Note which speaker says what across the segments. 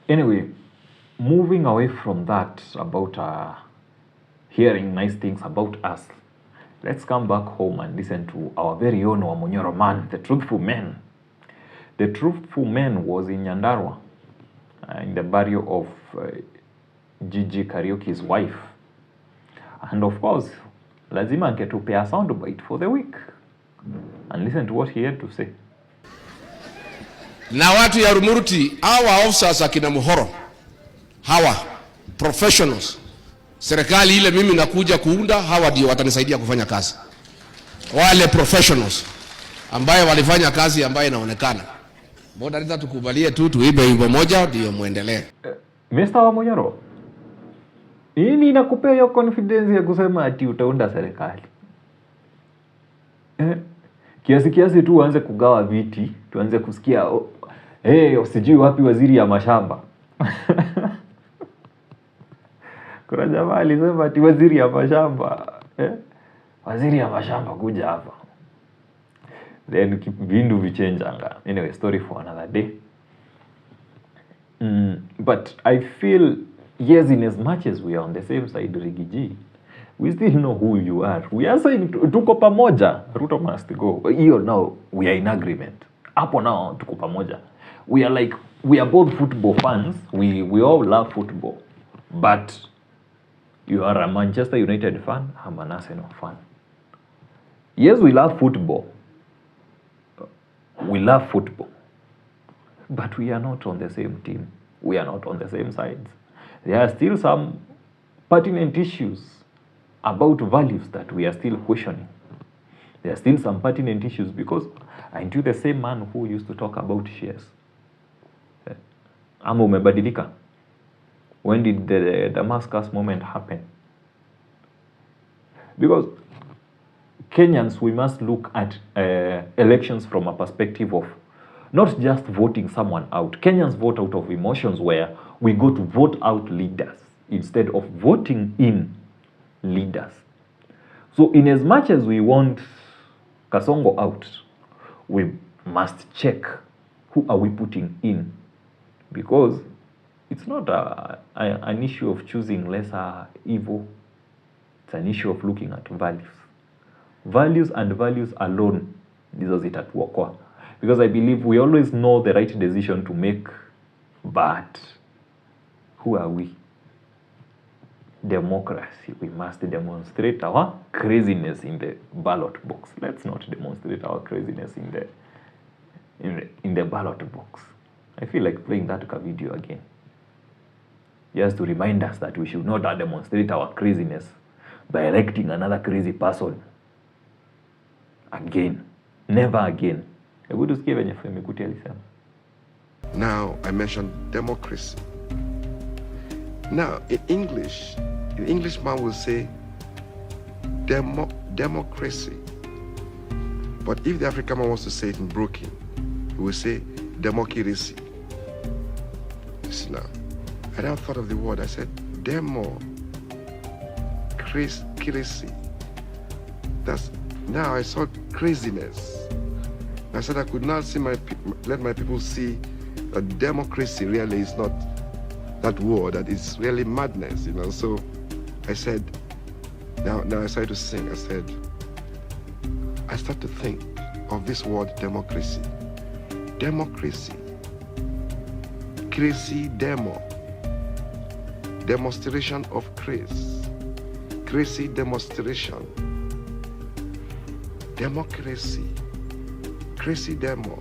Speaker 1: Anyway, moving away from that about hearing nice things about us, let's come back home and listen to our very own Wamunyoro man, the truthful man. The truthful man was in Nyandarua, in the burial of Gigi Karaoke's wife. And of course, lazima angetupea soundbite for the week. And listen to what he had to say.
Speaker 2: Na watu ya Rumuruti, hawa officers akina Muhoro, hawa professionals, serikali ile mimi nakuja kuunda, hawa ndio watanisaidia kufanya kazi. Wale professionals ambaye walifanya kazi ambaye inaonekana. Mbona nita tukubalie tu tuibe wimbo moja ndio muendelee.
Speaker 1: Mr. Wamunyoro, nini inakupea hiyo confidence ya kusema ati utaunda serikali? Kiasi tu uanze kugawa viti, tuanze kusikia sijui wapi waziri ya mashamba. Kuna jamaa alisema ati waziri ya mashamba, waziri ya mashamba kuja hapa. Then vindu vichenjanga. Anyway, story for another day. But I feel, yes, in as much as we are on the same side, Riggy, we still know who you are. We are saying tuko pamoja, Ruto must go. Here now we are in agreement. Hapo now tuko pamoja. We are both football fans. We all love football. But you are a Manchester United fan, I'm an Arsenal fan. Yes, we love football. We love football. But we are not on the same team. We are not on the same sides. There are still some pertinent issues about values that we are still questioning. There are still some pertinent issues because aren't you the same man who used to talk about shares? Ama umebadilika? When did the Damascus moment happen? Because Kenyans, we must look at elections from a perspective of not just voting someone out. Kenyans vote out of emotions where we go to vote out leaders instead of voting in leaders. So in as much as we want Kasongo out, we must check who are we putting in, because it's not an issue of choosing lesser evil. It's an issue of looking at values. Values and values alone ndizo zitatuokoa, because I believe we always know the right decision to make, but who are we? Democracy. We must demonstrate our craziness in the ballot box. Let's not demonstrate our craziness in the ballot box. I feel like playing that video again, just to remind us that we should not demonstrate our craziness by electing another crazy person again. Never again. Hebu tusikie venye Femi Kuti alisema.
Speaker 3: Now I mentioned democracy. Now in English, the Englishman will say democracy. But if the African man wants to say it in broken, he will say democracy. Now, I never thought of the word. I said crazy. That's now I saw craziness. I said I could not see let my people see that democracy really is not that word, that is really madness, you know. So I said, now I started to sing. I started to think of this word democracy. Democracy. Crazy demo. Demonstration of grace. Crazy demonstration. Democracy. Crazy demo.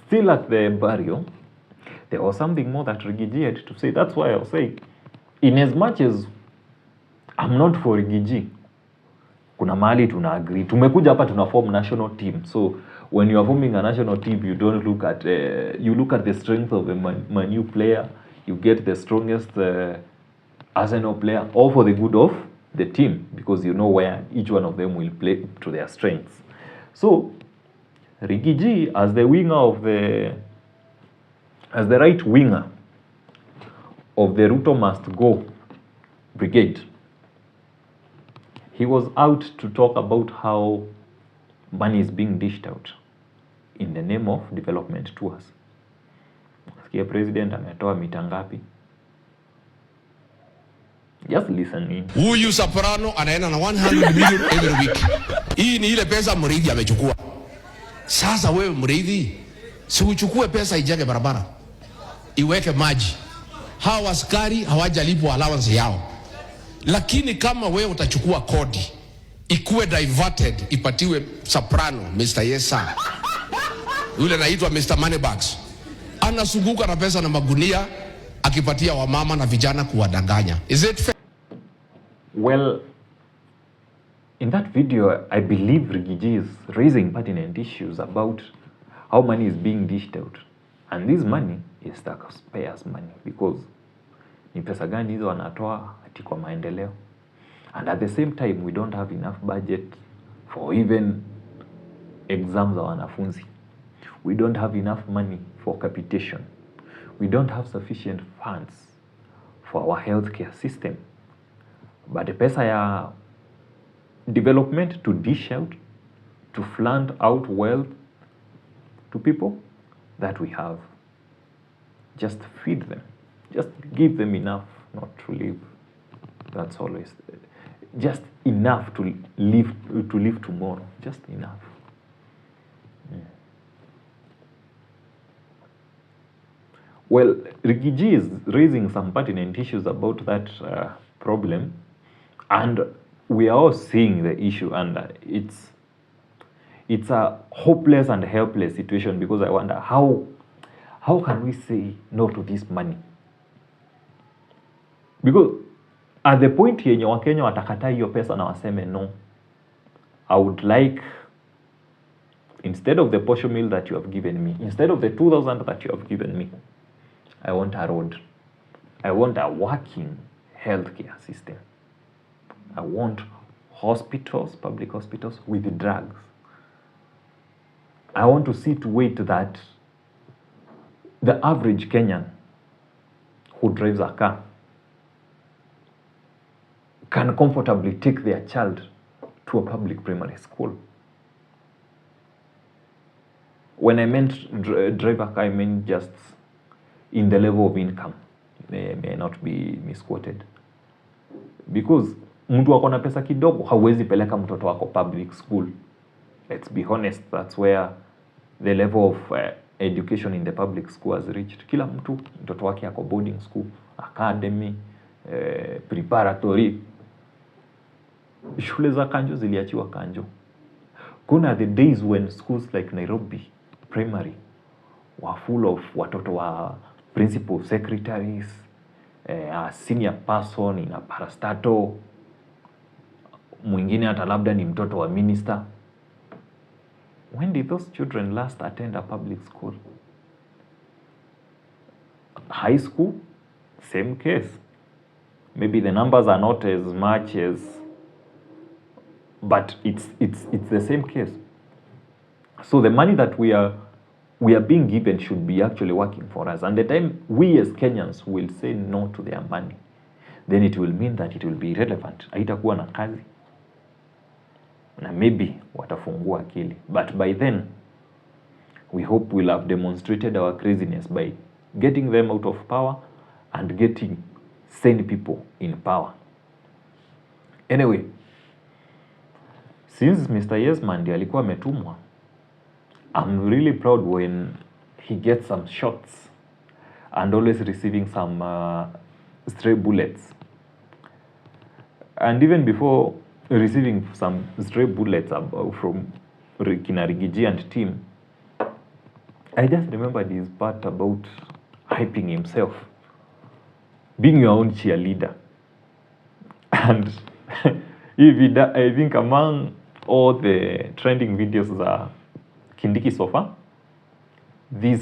Speaker 1: Still at the burial, there was something more that Riggy had to say. That's why I was saying, in as much as I'm not for Riggy, kuna mahali tuna agree. Tumekuja hapa tuna form national team. So when you are forming a national team, you don't look at you look at the strength of the Manu player. You get the strongest Arsenal player, all for the good of the team, because you know where each one of them will play to their strengths. So Riggy, as the right winger of the Ruto must go brigade, he was out to talk about how money is being dished out in the name of development tours. Sikia president ametoa mita ngapi? Just listen in.
Speaker 2: Huyu Soprano anaenda na 100 million every week. Hii ni ile pesa Muriithi amechukua. Sasa wewe Muriithi, si uchukue pesa ijenge barabara, iweke maji. Hawa askari hawajalipwa allowance yao. Lakini kama wewe utachukua kodi, ikuwe diverted, ipatiwe Soprano, Mr. Yesa, yule anaitwa Mr. Moneybags, anazunguka na pesa na magunia akipatia wamama na vijana kuwadanganya. Is it fair?
Speaker 1: Well, in that video, I believe Rigiji is raising pertinent issues about how money is being dished out. And this money is taxpayers' money, because ni pesa gani hizo wanatoa ati kwa maendeleo? And at the same time, we don't have enough budget for even exams za wanafunzi. We don't have enough money for capitation. We don't have sufficient funds for our healthcare system. But the pesa ya development to dish out, to flaunt out wealth to people that we have, just feed them. Just give them enough not to live. That's always just enough to live tomorrow. Just enough. Well, Rigiji is raising some pertinent issues about that problem, and we are all seeing the issue, and it's a hopeless and helpless situation, because I wonder how can we say no to this money? Because at the point yenye Wakenya watakataa hiyo pesa na waseme no, I would like, instead of the posho meal that you have given me, instead of the 2,000 that you have given me, I want a road. I want a working healthcare system. I want hospitals, public hospitals with drugs. I want to see to it that the average Kenyan who drives a car can comfortably take their child to a public primary school. When I meant drive a car, I meant just in the level of income. May not be misquoted. Because mtu wako na pesa kidogo hawezi peleka mtoto wako public school. Let's be honest, that's where the level of education in the public school has reached. Kila mtoto wake ako boarding school, academy, preparatory. Shule za kanjo ziliachiwa kanjo. Kuna the days when schools like Nairobi primary were full of watoto wa principal secretaries, a senior person in a parastato, mwingine hata labda ni mtoto wa minister. When did those children last attend a public school? High school, same case. Maybe the numbers are not as much as, but it's the same case. So the money that we are being given should be actually working for us. And the time we as Kenyans will say no to their money, then it will mean that it will be irrelevant. Haitakuwa na kazi. Na maybe watafungua akili. But by then, we hope we'll have demonstrated our craziness by getting them out of power and getting sane people in power. Anyway, since Mr. Yesman ndiye alikuwa ametumwa, I'm really proud when he gets some shots and always receiving some stray bullets. And even before receiving some stray bullets from Kina Rigiji and team, I just remembered his part about hyping himself, being your own cheerleader. And I think among all the trending videos are Kindiki so far, this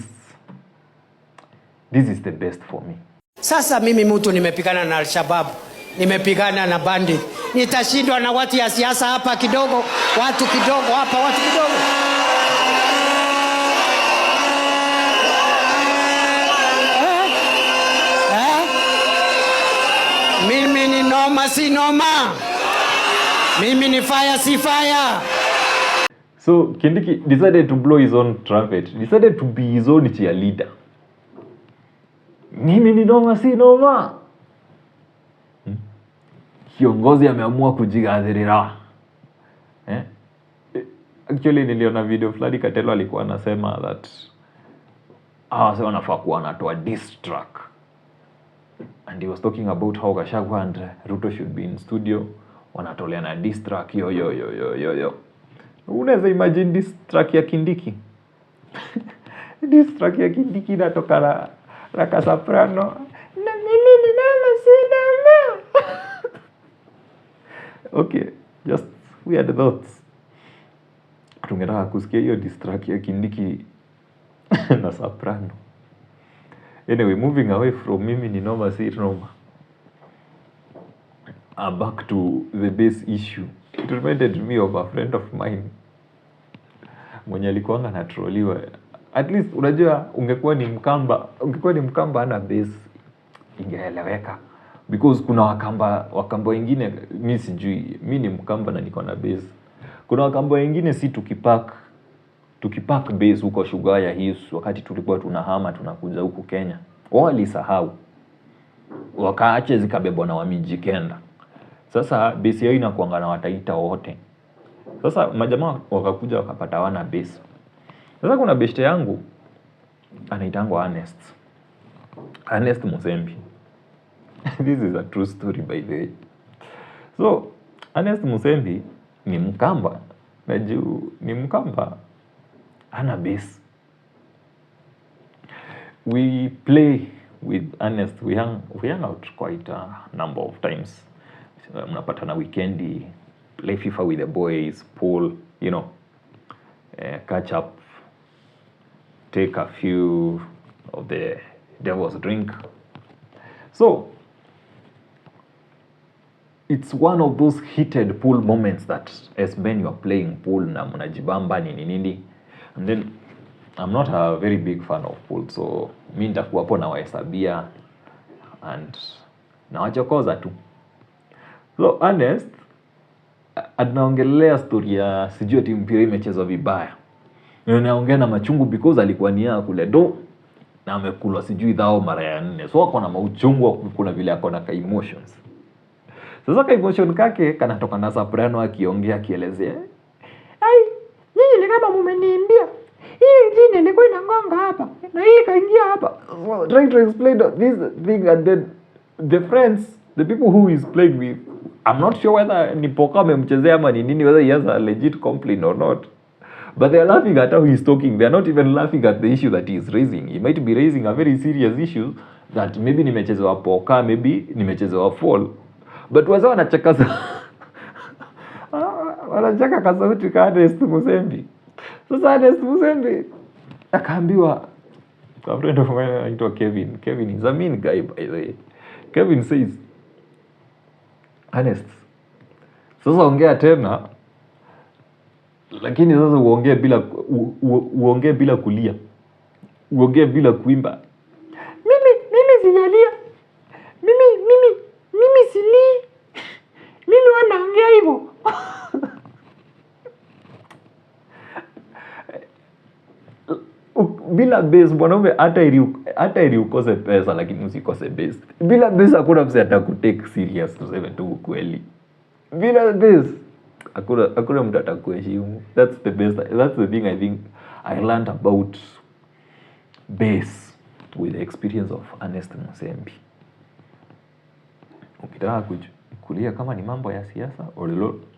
Speaker 1: is the best for me.
Speaker 4: Sasa mimi mtu nimepigana na Al-Shabaab, nimepigana na bandit, nitashindwa na watu ya siasa hapa kidogo, watu kidogo hapa, watu kidogo. Mimi ni noma si noma, mimi ni fire si fire.
Speaker 1: So Kindiki decided to blow his own trumpet, decided to be his own cheerleader. mimi ni noma si noma. Kiongozi ameamua kujigadhirira. Actually niliona video fulani Katelo alikuwa anasema that sasa wanafaa kuwa wanatoa diss track. And he was talking about how Gachagua and Ruto should be in studio. Wanatolea na diss track yo. Unaweza imagine diss track ya Kindiki? Diss track ya Kindiki inatoka la Kasaprano. Na mimi ni noma si noma. Okay, just weird thoughts. Tungetaka kusikia hiyo diss track ya Kindiki na Soprano. Anyway, moving away from mimi ni noma si noma. Back to the base issue. It reminded me of a friend of mine. Mwenye alikuanga na trolliwa. At least unajua ungekuwa ni Mkamba ana base ingeeleweka. Because kuna wakamba wengine mimi sijui, mimi ni Mkamba na niko na base. Kuna wakamba wengine si tukipack base huko Shugaya Hills wakati tulikuwa tunahama tunakuja huku Kenya. Walisahau. Wakaache zikabebwa na Wamijikenda. Sasa base yao inakuanga na Wataita wote. Sasa majamaa wakakuja wakapata wana base. Sasa kuna beshte yangu anaitangwa Ernest Musembi. This is a true story by the way. So Ernest Musembi ni Mkamba. Najua ni Mkamba ana base. We play with Ernest. We hang out quite a number of times. Mnapatana weekendi, play FIFA with the boys, pool, you know, catch up, take a few of the devil's drink. So it's one of those heated pool moments that as men you are playing pool na mnajibamba nini. And then I'm not a very big fan of pool, so mimi nitakuwa hapo na wahesabia and na wachokoza tu. So Ernest anaongelea story ya sijui ati mpira imechezwa vibaya. Anaongea na machungu because alikuwa nia kule do na amekulwa sijui dhao mara ya 4. So ako na mauchungu, kuna vile ako na emotions. Sasa emotion kake kanatoka na Soprano akiongea akielezea. Nyinyi ni kama mmeniimbia. Hii jini ilikuwa inangonga hapa. Na hii kaingia hapa. So, trying to explain this thing and then the people who is playing with, I'm not sure whether ni poka amemchezea ama ni nini, whether he has a legit complaint or not. But they are laughing at how he's talking. They are not even laughing at the issue that he is raising. He might be raising a very serious issue that maybe nimechezewa poka, maybe nimechezewa fall. But waza wanacheka wanacheka kasauti ka Ernest Musembi. Sasa Ernest Musembi akaambiwa, a friend of mine anaitwa Kevin. Kevin is a mean guy by the way. Kevin says, Ernest, sasa ongea tena, lakini sasa uongee bila kulia. Uongee bila kuimba. Mimi sijalia. Mimi silii. Mimi wanaongea hivyo. Bila base mwanaume hata ili ukose pesa lakini usikose base. Bila base hakuna mtu atakutake serious, tuseme tu kweli. Bila base hakuna mtu atakuheshimu. That's the thing I think I learned about base with the experience of Ernest Musembi. Ukitaka kulia kama ni mambo ya siasa